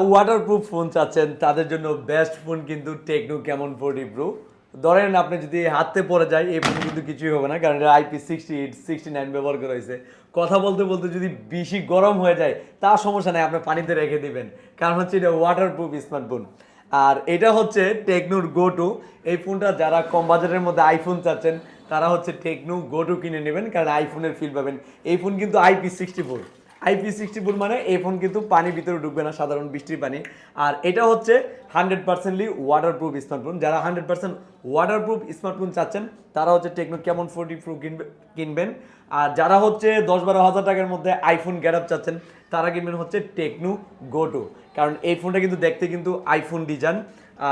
Waterproof phone চাচ্ছেন তাদের জন্য বেস্ট ফোন কিন্তু টেকনো ক্যামন 40 প্রো। ধরেন আপনি যদি হাতে পড়ে যায় এই ফোন কিন্তু কিছুই হবে না, কারণ এটা IP68 69 ব্যবহার করা হয়েছে। কথা বলতে বলতে যদি বেশি গরম হয়ে যায় তা সমস্যা নেই, আপনি পানিতে রেখে দিবেন, কারণ হচ্ছে এটা ওয়াটারপ্রুফ স্মার্টফোন। আর এটা হচ্ছে টেকনোর গো টু। এই ফোনটা যারা কম বাজারের মধ্যে আইফোন চাচ্ছেন তারা হচ্ছে টেকনো গো টু কিনে নেবেন, কারণ আইফোনের ফিল পাবেন। এই ফোন কিন্তু IP64 মানে এই ফোন কিন্তু পানি ভিতরে ঢুকবে না, সাধারণ বৃষ্টির পানি। আর এটা হচ্ছে 100%লি ওয়াটারপ্রুফ স্মার্টফোন। যারা 100% ওয়াটারপ্রুফ স্মার্টফোন চাচ্ছেন তারা হচ্ছে টেকনো কেমন 40 প্রো কিনবেন। আর যারা হচ্ছে 10-12 হাজার টাকার মধ্যে আইফোন গ্যারাপ চাচ্ছেন তারা কিনবেন হচ্ছে টেকনো গো টু, কারণ এই ফোনটা কিন্তু দেখতে কিন্তু আইফোন ডিজাইন।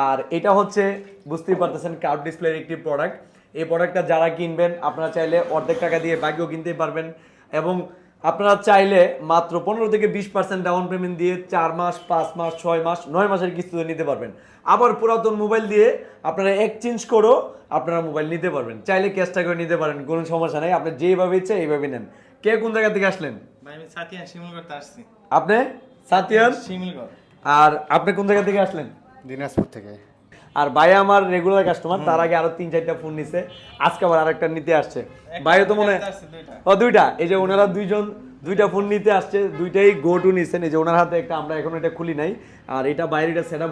আর এটা হচ্ছে বুঝতেই পারতেছেন কার্ভ ডিসপ্লের একটি প্রোডাক্ট। এই প্রোডাক্টটা যারা কিনবেন আপনারা চাইলে অর্ধেক টাকা দিয়ে বাকিও কিনতে পারবেন, এবং আপনারা চাইলে মাত্র 15 থেকে 20% ডাউন পেমেন্ট দিয়ে 4 মাস 5 মাস 6 মাস 9 মাসের কিস্তিতে নিতে পারবেন। আবার পুরাতন মোবাইল দিয়ে আপনারা এক্সচেঞ্জ করেও আপনারা মোবাইল নিতে পারবেন, চাইলে ক্যাশ টাকাও নিতে পারেন, কোনো সমস্যা নেই। আপনি যেভাবে ইচ্ছে এইভাবে নেন। কে কোন জায়গা থেকে আসলেন? ভাই আমি সাতিয়ান শিমুলগড় আসছি। আপনি সাতিয়ান? শিমুলগড়। আর আপনি কোন জায়গা থেকে আসলেন? দিনাজপুর থেকে। আর ভাই আমার রেগুলার কাস্টমার, তার আগে আরো 3-4টা ফোন নিছে, আজকে আবার আরেকটা নিতে আসছে। ভাইও তো মনে ও দুইটা, এই যে ওনারা দুইজন দুইটা ফোন নিতে আসছে, দুইটাই গো টু নিছেন। এই যে ওনার হাতে একটা, আমরা এখন এটা খুলি নাই, আর এটা বাইরে এটা সেট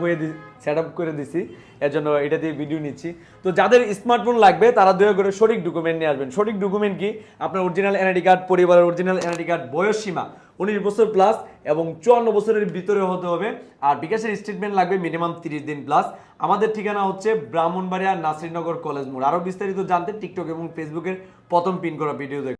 আপ করে দিছি, এর জন্য এটা দিয়ে ভিডিও নিচ্ছি। তো যাদের স্মার্টফোন লাগবে তারা দয়া করে সঠিক ডকুমেন্ট নিয়ে আসবেন। সঠিক ডকুমেন্ট কি? আপনার অরিজিনাল এনআইডি কার্ড, পরিবারের অরিজিনাল এনআইডি কার্ড, বয়স সীমা 19 বছর প্লাস এবং 54 বছরের ভিতরে হতে হবে। আর বিকাশের স্টেটমেন্ট লাগবে মিনিমাম 30 দিন প্লাস। আমাদের ঠিকানা হচ্ছে ব্রাহ্মণবাড়িয়া নাসিরনগর কলেজ মোড়। আরও বিস্তারিত জানতে টিকটক এবং ফেসবুকের প্রথম পিন করা ভিডিও দেখুন।